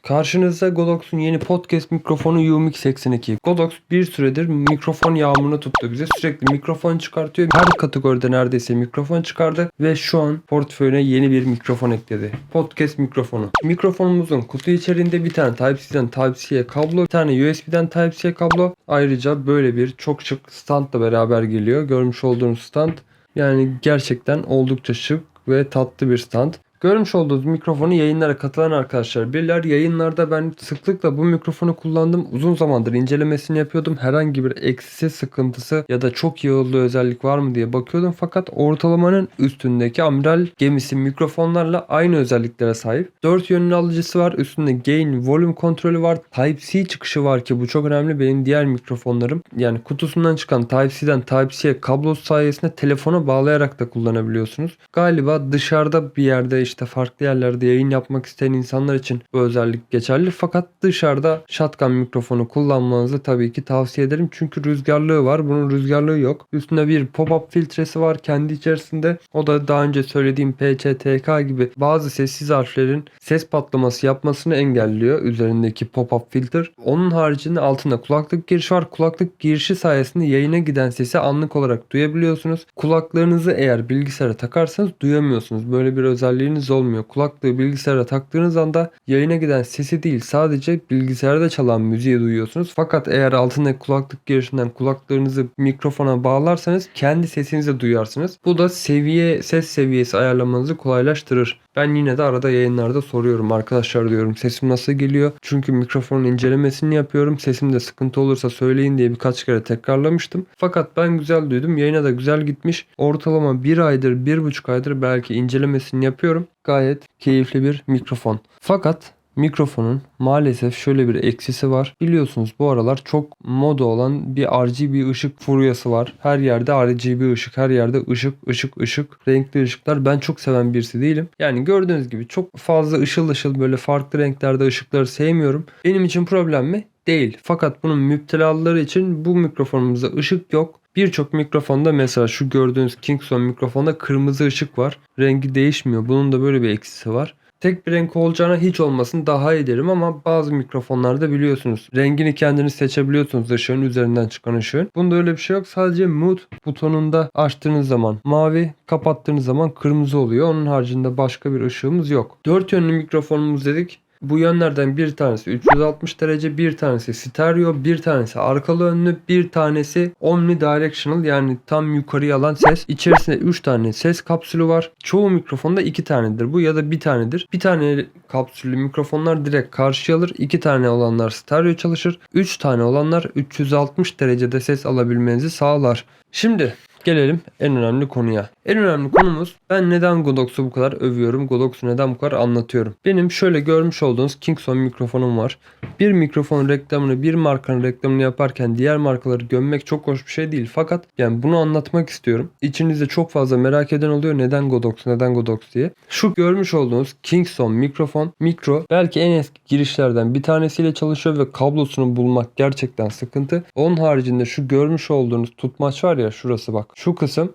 Karşınızda Godox'un yeni podcast mikrofonu UMIK 82. Godox bir süredir mikrofon yağmuruna tuttu bize. Sürekli mikrofon çıkartıyor. Her kategoride neredeyse mikrofon çıkardı ve şu an portföyüne yeni bir mikrofon ekledi. Podcast mikrofonu. Mikrofonumuzun kutu içerisinde bir tane Type-C'den Type-C'ye kablo, bir tane USB'den Type-C'ye kablo. Ayrıca böyle bir çok şık standla beraber geliyor. Görmüş olduğunuz stand yani gerçekten oldukça şık ve tatlı bir stand. Görmüş olduğunuz mikrofonu yayınlara katılan arkadaşlar bilirler. Yayınlarda ben sıklıkla bu mikrofonu kullandım. Uzun zamandır incelemesini yapıyordum. Herhangi bir eksisi, sıkıntısı ya da çok iyi olduğu özellik var mı diye bakıyordum. Fakat ortalamanın üstündeki amiral gemisi mikrofonlarla aynı özelliklere sahip. 4 yönlü alıcısı var. Üstünde gain, volume kontrolü var. Type-C çıkışı var ki bu çok önemli. Benim diğer mikrofonlarım yani kutusundan çıkan Type-C'den Type-C'ye kablosu sayesinde telefona bağlayarak da kullanabiliyorsunuz. Galiba dışarıda bir yerde işte farklı yerlerde yayın yapmak isteyen insanlar için bu özellik geçerli. Fakat dışarıda shotgun mikrofonu kullanmanızı tabii ki tavsiye ederim. Çünkü rüzgarlığı var. Bunun rüzgarlığı yok. Üstünde bir pop-up filtresi var kendi içerisinde. O da daha önce söylediğim PCTK gibi bazı sessiz harflerin ses patlaması yapmasını engelliyor. Üzerindeki pop-up filter. Onun haricinde altında kulaklık girişi var. Kulaklık girişi sayesinde yayına giden sesi anlık olarak duyabiliyorsunuz. Kulaklarınızı eğer bilgisayara takarsanız duyamıyorsunuz. Böyle bir özelliğiniz olmuyor. Kulaklığı bilgisayara taktığınız anda yayına giden sesi değil sadece bilgisayarda çalan müziği duyuyorsunuz. Fakat eğer altındaki kulaklık girişinden kulaklarınızı mikrofona bağlarsanız kendi sesinizi duyarsınız. Bu da ses seviyesi ayarlamanızı kolaylaştırır. Ben yine de arada yayınlarda soruyorum. Arkadaşlar diyorum sesim nasıl geliyor? Çünkü mikrofonun incelemesini yapıyorum. Sesimde sıkıntı olursa söyleyin diye birkaç kere tekrarlamıştım. Fakat ben güzel duydum. Yayına da güzel gitmiş. Ortalama 1 aydır, 1,5 aydır belki incelemesini yapıyorum. Gayet keyifli bir mikrofon. Fakat mikrofonun maalesef şöyle bir eksisi var. Biliyorsunuz bu aralar çok moda olan bir RGB ışık furyası var. Her yerde RGB ışık, her yerde ışık, renkli ışıklar. Ben çok seven birisi değilim. Yani gördüğünüz gibi çok fazla ışıl ışıl böyle farklı renklerde ışıkları sevmiyorum. Benim için problem mi? Değil. Fakat bunun müptelaları için bu mikrofonumuzda ışık yok. Birçok mikrofonda mesela şu gördüğünüz Kingston mikrofonda kırmızı ışık var. Rengi değişmiyor. Bunun da böyle bir eksisi var. Tek bir renk olacağına hiç olmasın daha iyi derim ama bazı mikrofonlarda biliyorsunuz rengini kendiniz seçebiliyorsunuz ışığın üzerinden çıkan ışığın. Bunda öyle bir şey yok. Sadece mute butonunda açtığınız zaman mavi, kapattığınız zaman kırmızı oluyor. Onun haricinde başka bir ışığımız yok. 4 yönlü mikrofonumuz dedik. Bu yönlerden bir tanesi 360 derece, bir tanesi stereo, bir tanesi arkalı önlü, bir tanesi omnidirectional yani tam yukarıya alan ses. İçerisinde 3 tane ses kapsülü var. Çoğu mikrofonda 2 tanedir bu ya da bir tanedir. Bir tane kapsüllü mikrofonlar direkt karşıya alır. 2 tane olanlar stereo çalışır. 3 tane olanlar 360 derecede ses alabilmenizi sağlar. Şimdi gelelim en önemli konuya. En önemli konumuz ben neden Godox'u bu kadar övüyorum, Godox'u neden bu kadar anlatıyorum. Benim şöyle görmüş olduğunuz Kingston mikrofonum var. Bir mikrofon reklamını, bir markanın reklamını yaparken diğer markaları gömmek çok hoş bir şey değil. Fakat yani bunu anlatmak istiyorum. İçinizde çok fazla merak eden oluyor neden Godox, neden Godox diye. Şu görmüş olduğunuz Kingston mikrofon, mikro belki en eski girişlerden bir tanesiyle çalışıyor ve kablosunu bulmak gerçekten sıkıntı. Onun haricinde şu görmüş olduğunuz tutmaç var ya şurası bak. Şu kısım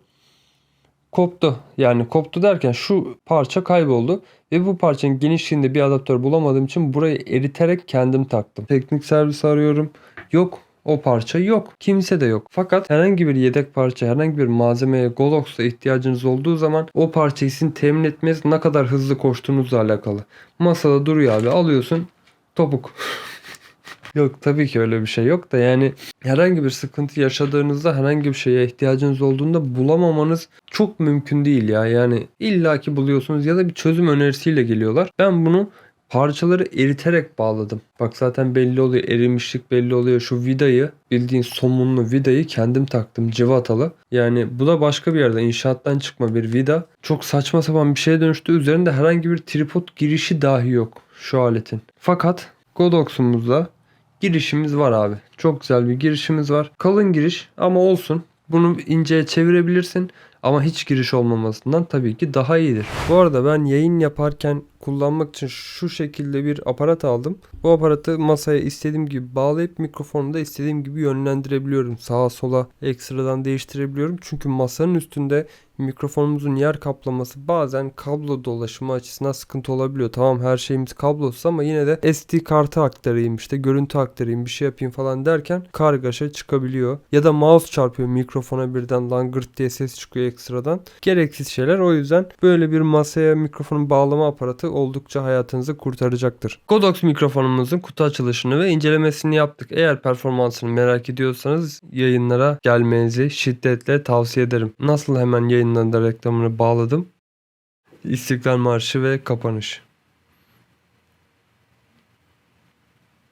koptu. Yani koptu derken şu parça kayboldu. Ve bu parçanın genişliğinde bir adaptör bulamadığım için burayı eriterek kendim taktım. Teknik servis arıyorum. Yok. O parça yok. Kimse de yok. Fakat herhangi bir yedek parça, herhangi bir malzemeye Godox'ta ihtiyacınız olduğu zaman o parçayı sizin temin etmeniz ne kadar hızlı koştuğunuzla alakalı. Masada duruyor abi. Alıyorsun. Topuk. Yok tabii ki öyle bir şey yok da yani herhangi bir sıkıntı yaşadığınızda herhangi bir şeye ihtiyacınız olduğunda bulamamanız çok mümkün değil ya. Yani illaki buluyorsunuz ya da bir çözüm önerisiyle geliyorlar. Ben bunu parçaları eriterek bağladım. Bak zaten belli oluyor. Erimişlik belli oluyor. Şu vidayı bildiğin somunlu vidayı kendim taktım. Cıvatalı. Yani bu da başka bir yerden inşaattan çıkma bir vida. Çok saçma sapan bir şeye dönüştü. Üzerinde herhangi bir tripod girişi dahi yok şu aletin. Fakat Godox'umuzda girişimiz var abi. Çok güzel bir girişimiz var. Kalın giriş ama olsun. Bunu inceye çevirebilirsin. Ama hiç giriş olmamasından tabii ki daha iyidir. Bu arada ben yayın yaparken kullanmak için şu şekilde bir aparat aldım. Bu aparatı masaya istediğim gibi bağlayıp mikrofonu da istediğim gibi yönlendirebiliyorum. Sağa sola ekstradan değiştirebiliyorum. Çünkü masanın üstünde mikrofonumuzun yer kaplaması bazen kablo dolaşımı açısından sıkıntı olabiliyor. Tamam, her şeyimiz kablosuz ama yine de SD kartı aktarayım, işte görüntü aktarayım, bir şey yapayım falan derken kargaşa çıkabiliyor. Ya da mouse çarpıyor mikrofona, birden langırt diye ses çıkıyor ekstradan. Gereksiz şeyler. O yüzden böyle bir masaya mikrofonu bağlama aparatı oldukça hayatınızı kurtaracaktır. Godox mikrofonumuzun kutu açılışını ve incelemesini yaptık. Eğer performansını merak ediyorsanız yayınlara gelmenizi şiddetle tavsiye ederim. Nasıl hemen yayınlarında reklamını bağladım. İstiklal Marşı ve kapanış.